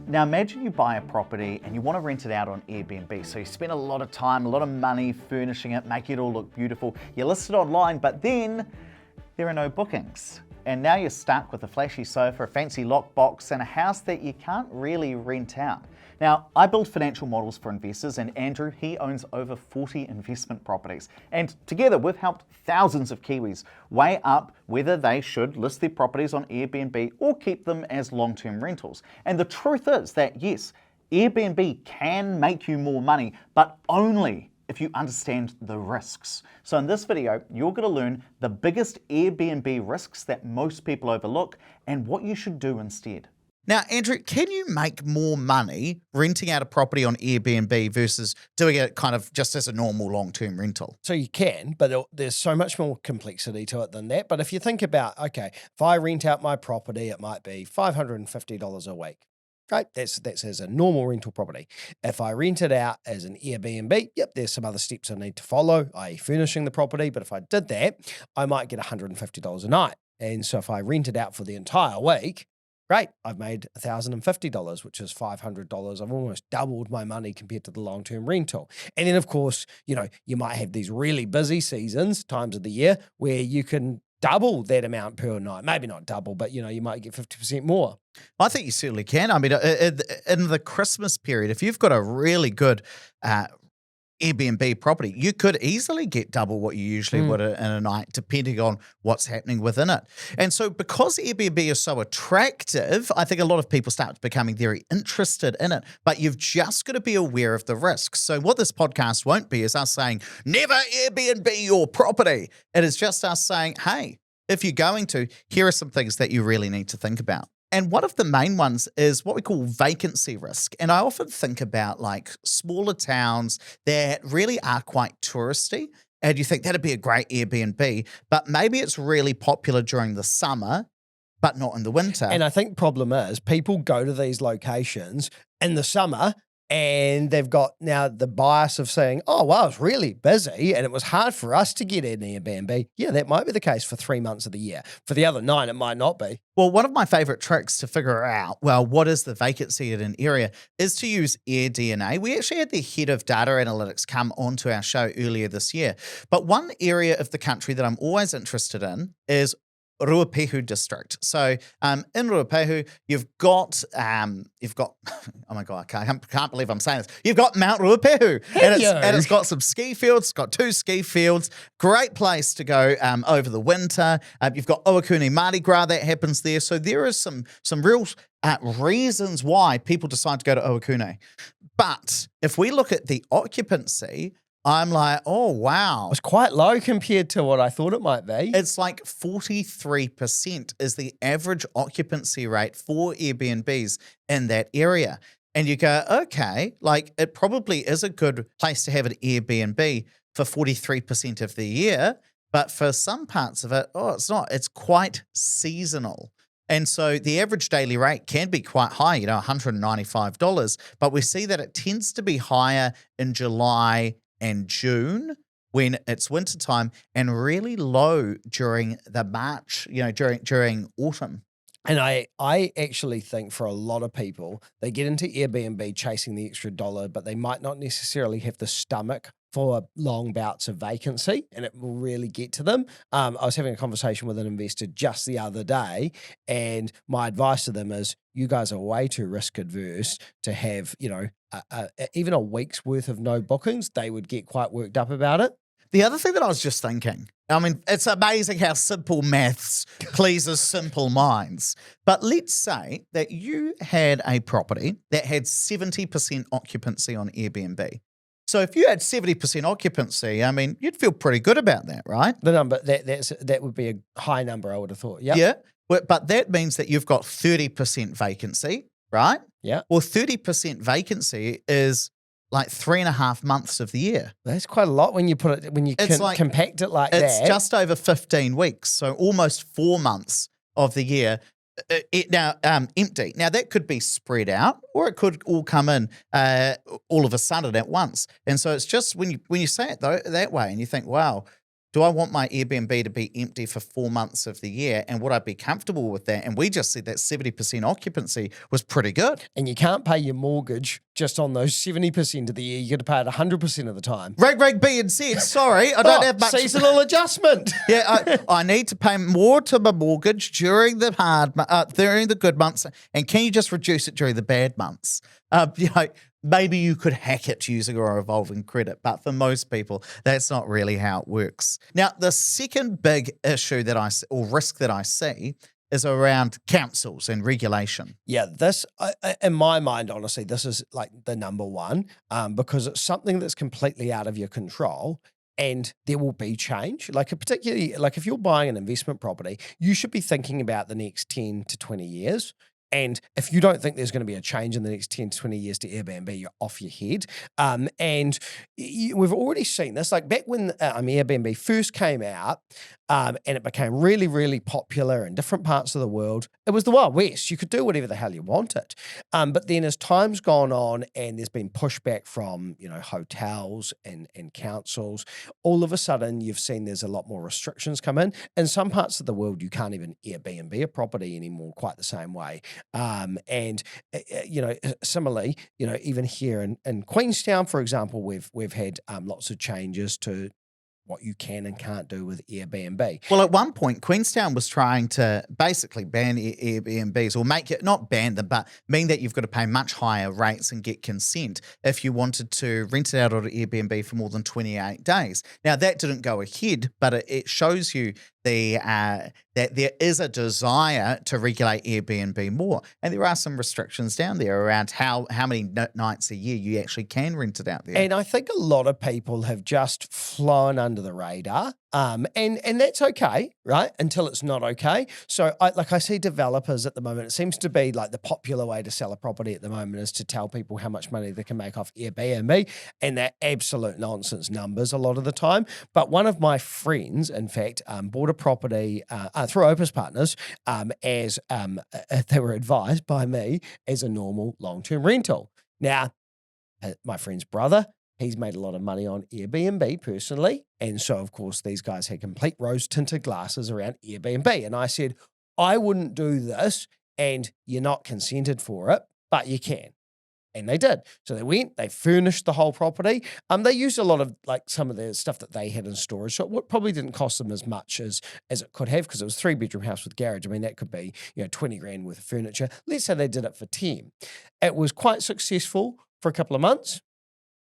Now imagine you buy a property and you want to rent it out on Airbnb. So you spend a lot of time, a lot of money furnishing it, making it all look beautiful. You list it online, but then there are no bookings. And now you're stuck with a flashy sofa, a fancy lockbox, and a house that you can't really rent out. Now, I build financial models for investors, and Andrew, he owns over 40 investment properties. And together, we've helped thousands of Kiwis weigh up whether they should list their properties on Airbnb or keep them as long-term rentals. And the truth is that, yes, Airbnb can make you more money, but only if you understand the risks. So in this video, you're going to learn the biggest Airbnb risks that most people overlook and what you should do instead. Now, Andrew, can you make more money renting out a property on Airbnb versus doing it kind of just as a normal long-term rental? So you can, but there's so much more complexity to it than that. But if you think about, okay, if I rent out my property, it might be $550 a week. Right, that's as a normal rental property. If I rent it out as an Airbnb, yep, there's some other steps I need to follow, i.e. furnishing the property. But if I did that, I might get $150 a night. And so if I rent it out for the entire week, great, I've made $1,050, which is $500. I've almost doubled my money compared to the long-term rental. And then, of course, you might have these really busy seasons, times of the year, where you can double that amount per night. Maybe not double, but, you might get 50% more. I think you certainly can. I mean, in the Christmas period, if you've got a really good Airbnb property, you could easily get double what you usually would in a night, depending on what's happening within it. And so because Airbnb is so attractive, I think a lot of people start becoming very interested in it, but you've just got to be aware of the risks. So what this podcast won't be is us saying, never Airbnb your property. It is just us saying, hey, if you're going to, here are some things that you really need to think about. And one of the main ones is what we call vacancy risk. And I often think about like smaller towns that really are quite touristy. And you think that'd be a great Airbnb, but maybe it's really popular during the summer, but not in the winter. And I think problem is people go to these locations in the summer and they've got now the bias of saying, oh, wow, it's really busy and it was hard for us to get an Airbnb. Yeah, that might be the case for 3 months of the year. For the other 9, it might not be. Well, one of my favorite tricks to figure out, well, what is the vacancy in an area is to use AirDNA. We actually had the head of data analytics come onto our show earlier this year. But one area of the country that I'm always interested in is Ruapehu district. So in Ruapehu, you've got, oh my God, I can't believe I'm saying this. You've got Mount Ruapehu and it's got some ski fields. It's got 2 ski fields. Great place to go over the winter. You've got Oakuni Mardi Gras that happens there. So there is some real reasons why people decide to go to Oakuni. But if we look at the occupancy, I'm like, oh, wow. It's quite low compared to what I thought it might be. It's like 43% is the average occupancy rate for Airbnbs in that area. And you go, okay, like it probably is a good place to have an Airbnb for 43% of the year. But for some parts of it, oh, it's not. It's quite seasonal. And so the average daily rate can be quite high, $195. But we see that it tends to be higher in July and June when it's wintertime, and really low during the March, during autumn. And I actually think for a lot of people, they get into Airbnb chasing the extra dollar, but they might not necessarily have the stomach for long bouts of vacancy, and it will really get to them. I was having a conversation with an investor just the other day, and my advice to them is, you guys are way too risk adverse to have, even a week's worth of no bookings. They would get quite worked up about it. The other thing that I was just thinking, I mean, it's amazing how simple maths pleases simple minds. But let's say that you had a property that had 70% occupancy on Airbnb. So if you had 70% occupancy, I mean, you'd feel pretty good about that, right? The number, that would be a high number, I would have thought. Yep. Yeah. But that means that you've got 30% vacancy, right? Yeah. Well, 30% vacancy is like 3.5 months of the year. That's quite a lot when you put it, compact it like that. It's just over 15 weeks. So almost 4 months of the year. Empty. Now that could be spread out, or it could all come in all of a sudden at once. And so it's just when you say it though that way, and you think, wow, do I want my Airbnb to be empty for 4 months of the year? And would I be comfortable with that? And we just said that 70% occupancy was pretty good. And you can't pay your mortgage just on those 70% of the year. You got to pay it 100% of the time. Reg being said, sorry, I don't have much. Seasonal adjustment. Yeah, I need to pay more to my mortgage during the good months. And can you just reduce it during the bad months? Maybe you could hack it using a revolving credit, but for most people, that's not really how it works. Now, the second big issue or risk that I see is around councils and regulation. Yeah, this, in my mind, honestly, this is like the number one, because it's something that's completely out of your control. And there will be change. Particularly, if you're buying an investment property, you should be thinking about the next 10 to 20 years. And if you don't think there's going to be a change in the next 10 to 20 years to Airbnb, you're off your head. We've already seen this. Like back when Airbnb first came out, and it became really, really popular in different parts of the world, it was the Wild West. You could do whatever the hell you wanted. But then as time's gone on and there's been pushback from, hotels and councils, all of a sudden you've seen there's a lot more restrictions come in. In some parts of the world, you can't even Airbnb a property anymore quite the same way. Similarly, even here in Queenstown, for example, we've had lots of changes to what you can and can't do with Airbnb. Well, at one point, Queenstown was trying to basically ban Airbnbs, or make it not ban them, but mean that you've got to pay much higher rates and get consent if you wanted to rent it out on Airbnb for more than 28 days. Now, that didn't go ahead, but it shows you that there is a desire to regulate Airbnb more. And there are some restrictions down there around how many nights a year you actually can rent it out there. And I think a lot of people have just flown under the radar. And that's okay, right? Until it's not okay. So I see developers at the moment, it seems to be like the popular way to sell a property at the moment is to tell people how much money they can make off Airbnb. And they're absolute nonsense numbers a lot of the time. But one of my friends, in fact, bought a property through Opus Partners as they were advised by me as a normal long-term rental. Now, my friend's brother, he's made a lot of money on Airbnb personally. And so, of course, these guys had complete rose-tinted glasses around Airbnb. And I said, I wouldn't do this, and you're not consented for it, but you can. And they did. So they went, they furnished the whole property. They used a lot of some of the stuff that they had in storage. So it probably didn't cost them as much as it could have, because it was a 3-bedroom house with garage. I mean, that could be 20 grand worth of furniture. Let's say they did it for 10. It was quite successful for a couple of months.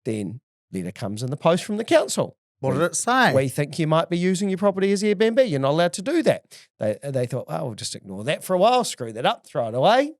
Then letter comes in the post from the council. What did it say? We think you might be using your property as Airbnb. You're not allowed to do that. They thought, we'll just ignore that for a while, screw that up, throw it away.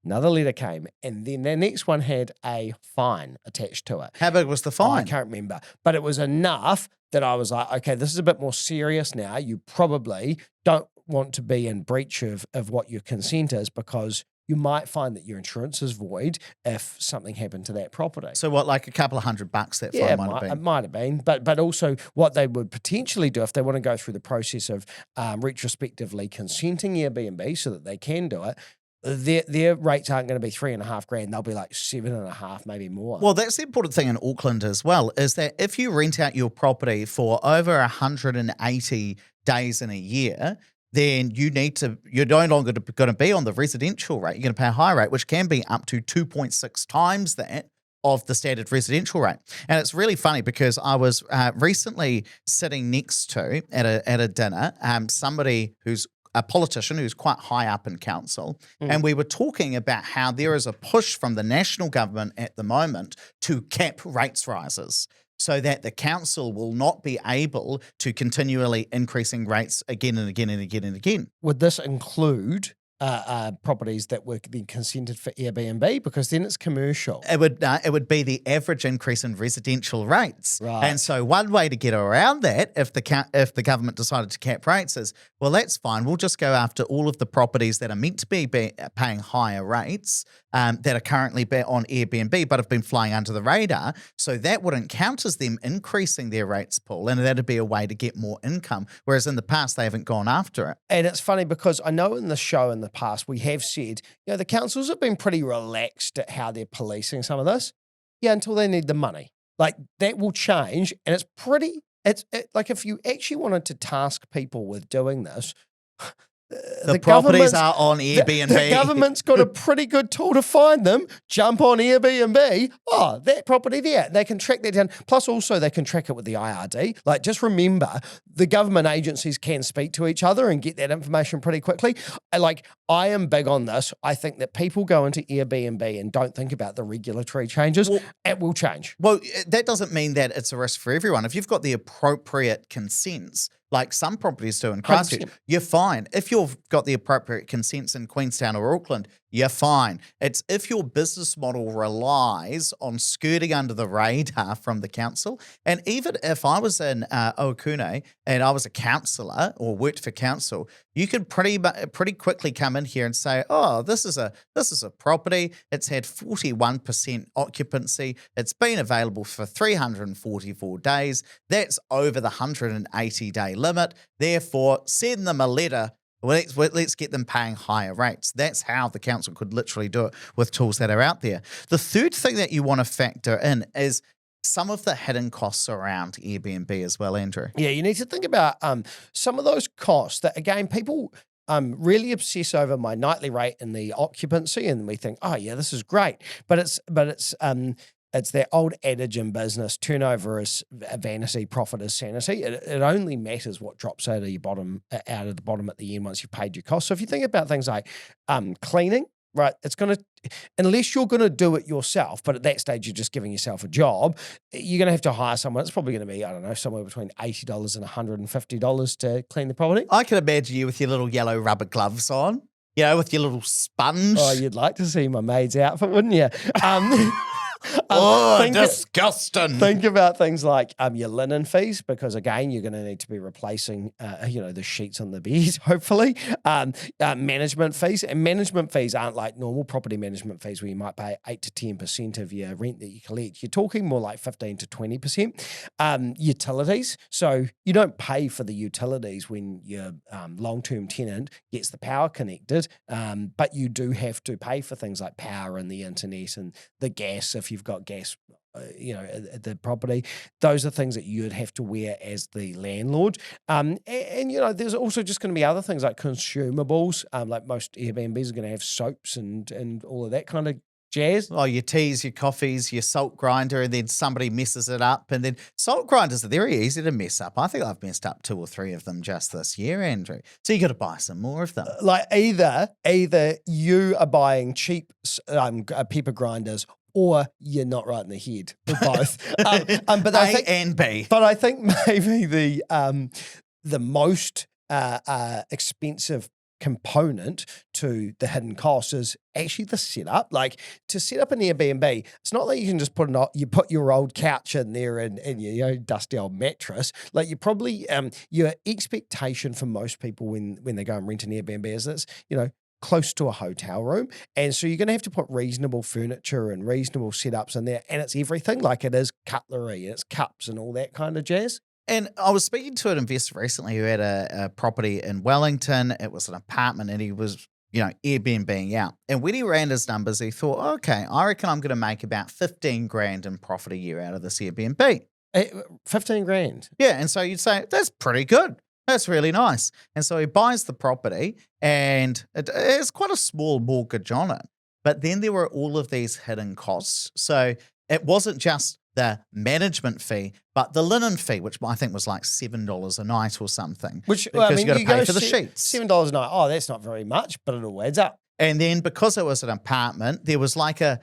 Another letter came, and then the next one had a fine attached to it. How big was the fine? I can't remember, but it was enough that I was like, okay, this is a bit more serious now. You probably don't want to be in breach of what your consent is, because you might find that your insurance is void if something happened to that property. So what, like a couple of $100 that fine might have been? It might have been. But also what they would potentially do if they want to go through the process of retrospectively consenting Airbnb so that they can do it, their rates aren't going to be $3,500. They'll be like $7,500, maybe more. Well, that's the important thing in Auckland as well, is that if you rent out your property for over 180 days in a year, then you're no longer going to be on the residential rate. You're going to pay a higher rate, which can be up to 2.6 times that of the standard residential rate. And it's really funny because I was recently sitting next to, at a dinner, somebody who's a politician who's quite high up in council, and we were talking about how there is a push from the national government at the moment to cap rates rises, so that the council will not be able to continually increasing rates again and again and again and again. Would this include properties that were then consented for Airbnb? Because then it's commercial. It would be the average increase in residential rates. Right. And so one way to get around that, if the government decided to cap rates, is, well, that's fine. We'll just go after all of the properties that are meant to be paying higher rates that are currently on Airbnb but have been flying under the radar. So that wouldn't count as them increasing their rates pool, and that'd be a way to get more income. Whereas in the past, they haven't gone after it. And it's funny because I know in the show in the past we have said, the councils have been pretty relaxed at how they're policing some of this. Yeah, until they need the money. Like that will change, and it's pretty like if you actually wanted to task people with doing this, The properties are on The Airbnb. government's got a pretty good tool to find them. Jump on Airbnb. Oh, that property there. They can track that down. Plus, also, they can track it with the IRD. Like, just remember, the government agencies can speak to each other and get that information pretty quickly. Like, I am big on this. I think that people go into Airbnb and don't think about the regulatory changes. It will change. Well, that doesn't mean that it's a risk for everyone. If you've got the appropriate consents, like some properties do in Christchurch, 100%. you're fine. If you've got the appropriate consents in Queenstown or Auckland, you're fine. It's if your business model relies on skirting under the radar from the council. And even if I was in Okune and I was a councillor or worked for council, you could pretty quickly come in here and say, oh, this is a property. It's had 41% occupancy. It's been available for 344 days. That's over the 180-day limit. Therefore, send them a letter. Let's get them paying higher rates. That's how the council could literally do it with tools that are out there. The third thing that you want to factor in is some of the hidden costs around Airbnb as well, Andrew. Yeah, you need to think about some of those costs that, again, people really obsess over my nightly rate and the occupancy, and we think, oh yeah, this is great. But it's that old adage in business: turnover is vanity, profit is sanity. It only matters what drops out of the bottom at the end once you've paid your costs. So if you think about things like cleaning, right, it's going to, unless you're going to do it yourself, but at that stage you're just giving yourself a job, you're going to have to hire someone. It's probably going to be, I don't know, somewhere between $80 and $150 to clean the property. I can imagine you with your little yellow rubber gloves on, with your little sponge. Oh, you'd like to see my maid's outfit, wouldn't you? Disgusting. Think about things like your linen fees, because again, you're going to need to be replacing, the sheets on the bed, hopefully. Management fees, and management fees aren't like normal property management fees where you might pay 8 to 10% of your rent that you collect. You're talking more like 15 to 20%. Utilities, so you don't pay for the utilities when your long-term tenant gets the power connected, but you do have to pay for things like power and the internet and the gas if you've got gas, at the property. Those are things that you'd have to wear as the landlord. And there's also just going to be other things like consumables. Like most Airbnbs are going to have soaps and all of that kind of jazz. Oh, your teas, your coffees, your salt grinder, and then somebody messes it up. And then salt grinders are very easy to mess up. I think I've messed up 2 or 3 of them just this year, Andrew. So you got to buy some more of them. Like either you are buying cheap pepper grinders, or you're not right in the head, or both. But I think, and B. But I think maybe the most expensive component to the hidden cost is actually the setup. Like, to set up an Airbnb, it's not like you can just you put your old couch in there and your dusty old mattress. Like, you probably your expectation for most people when they go and rent an Airbnb is this, close to a hotel room. And so you're going to have to put reasonable furniture and reasonable setups in there. And it's everything. Like, it is cutlery and it's cups and all that kind of jazz. And I was speaking to an investor recently who had a property in Wellington. It was an apartment and he was, Airbnb out. And when he ran his numbers, he thought, okay, I reckon I'm going to make about 15 grand in profit a year out of this Airbnb. 15 grand? Yeah. And so you'd say, that's pretty good. That's really nice. And so he buys the property and it's quite a small mortgage on it. But then there were all of these hidden costs. So it wasn't just the management fee, but the linen fee, which I think was like $7 a night or something. Which, because you got to pay for the sheets. $7 a night. Oh, that's not very much, but it all adds up. And then because it was an apartment, there was like I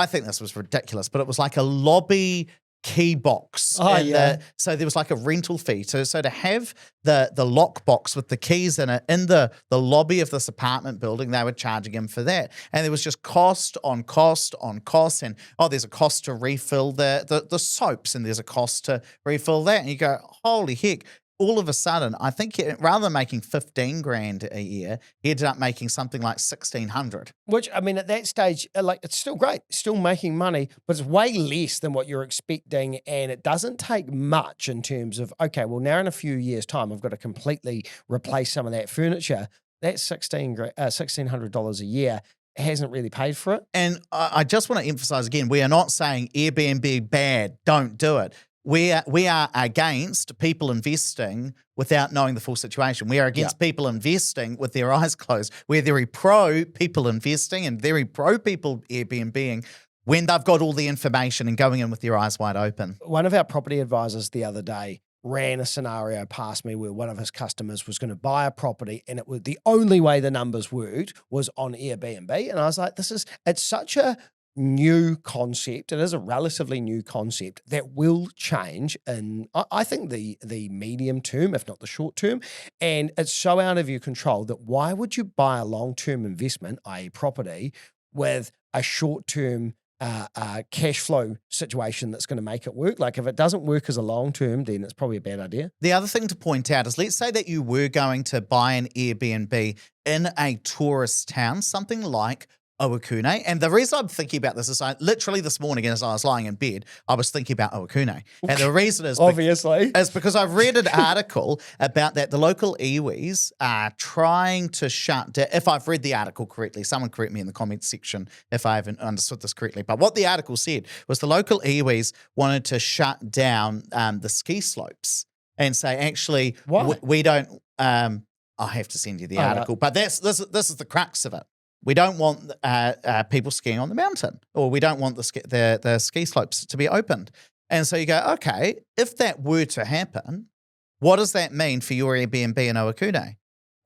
think this was ridiculous, but it was like a lobby key box. Oh, yeah. So there was like a rental fee. So to have the lockbox with the keys in it in the lobby of this apartment building, they were charging him for that. And there was just cost on cost on cost. And there's a cost to refill the soaps, and there's a cost to refill that. And you go, holy heck. All of a sudden, I think rather than making 15 grand a year, he ended up making something like 1,600. Which, I mean, at that stage, it's still great, still making money, but it's way less than what you're expecting. And it doesn't take much in terms of, okay, well, now in a few years' time, I've got to completely replace some of that furniture. That's $1,600 a year. Hasn't really paid for it. And I just want to emphasize again, we are not saying Airbnb bad, don't do it. we are against people investing without knowing the full situation. We are against people investing with their eyes closed. We're very pro people investing and very pro people Airbnb-ing when they've got all the information and going in with their eyes wide open. One of our property advisors the other day ran a scenario past me where one of his customers was going to buy a property, and it was the only way the numbers worked was on Airbnb. And I was like, it's such a new concept. It is a relatively new concept that will change in, I think, the medium term, if not the short term. And it's so out of your control that why would you buy a long-term investment, i.e. property, with a short-term cash flow situation that's going to make it work? Like, if it doesn't work as a long term, then it's probably a bad idea. The other thing to point out is, let's say that you were going to buy an Airbnb in a tourist town, something like Owakune. And the reason I'm thinking about this is literally this morning as I was lying in bed, I was thinking about Owakune. And the reason is obviously is because I've read an article about that the local iwis are trying to shut down. If I've read the article correctly, someone correct me in the comments section if I haven't understood this correctly. But what the article said was the local iwis wanted to shut down the ski slopes and say, actually, we don't. I'll have to send you the article, but this is the crux of it. We don't want people skiing on the mountain, or we don't want the ski slopes to be opened. And so you go, okay, if that were to happen, what does that mean for your Airbnb in Owakune?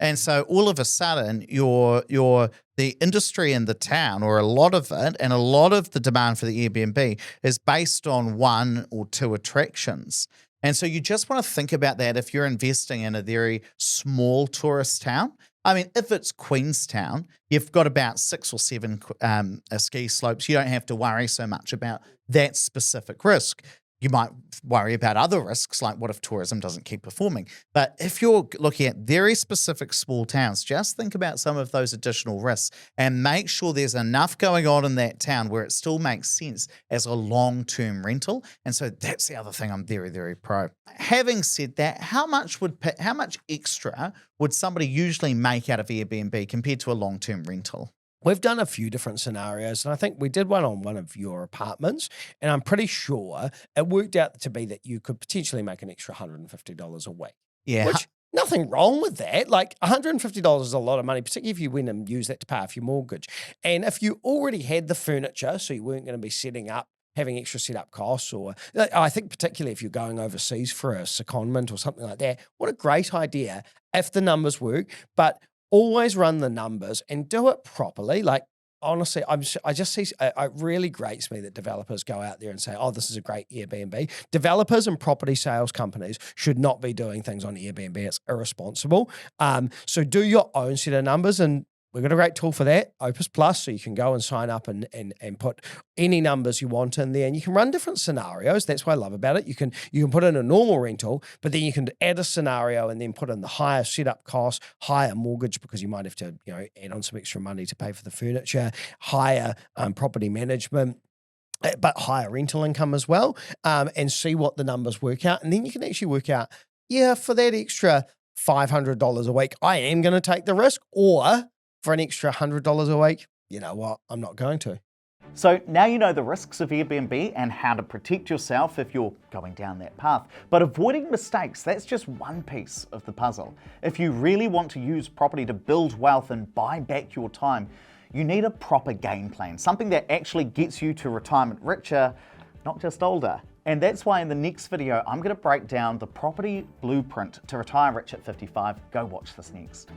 And so all of a sudden, the industry in the town, or a lot of it, and a lot of the demand for the Airbnb is based on one or two attractions. And so you just want to think about that if you're investing in a very small tourist town. I mean, if it's Queenstown, you've got about 6 or 7 ski slopes. You don't have to worry so much about that specific risk. You might worry about other risks, like what if tourism doesn't keep performing? But if you're looking at very specific small towns, just think about some of those additional risks and make sure there's enough going on in that town where it still makes sense as a long-term rental. And so that's the other thing I'm very, very pro. Having said that, how much extra would somebody usually make out of Airbnb compared to a long-term rental? We've done a few different scenarios, and I think we did one on one of your apartments, and I'm pretty sure it worked out to be that you could potentially make an extra $150 a week. Yeah. Which, nothing wrong with that. Like, $150 is a lot of money, particularly if you went and use that to pay off your mortgage. And if you already had the furniture, so you weren't going to be setting up, having extra setup costs, or I think particularly if you're going overseas for a secondment or something like that, what a great idea if the numbers work. But always run the numbers and do it properly. Like, honestly, I just see, it really grates me that developers go out there and say, oh, this is a great Airbnb. Developers and property sales companies should not be doing things on Airbnb. It's irresponsible. So do your own set of numbers, and we've got a great tool for that, Opus Plus, so you can go and sign up and put any numbers you want in there, and you can run different scenarios. That's what I love about it. You can put in a normal rental, but then you can add a scenario and then put in the higher setup costs, higher mortgage because you might have to add on some extra money to pay for the furniture, higher property management, but higher rental income as well, and see what the numbers work out. And then you can actually work out, for that extra $500 a week, I am going to take the risk, or for an extra $100 a week, you know what, I'm not going to. So now you know the risks of Airbnb and how to protect yourself if you're going down that path. But avoiding mistakes, that's just one piece of the puzzle. If you really want to use property to build wealth and buy back your time, you need a proper game plan, something that actually gets you to retirement richer, not just older. And that's why in the next video, I'm going to break down the property blueprint to retire rich at 55. Go watch this next.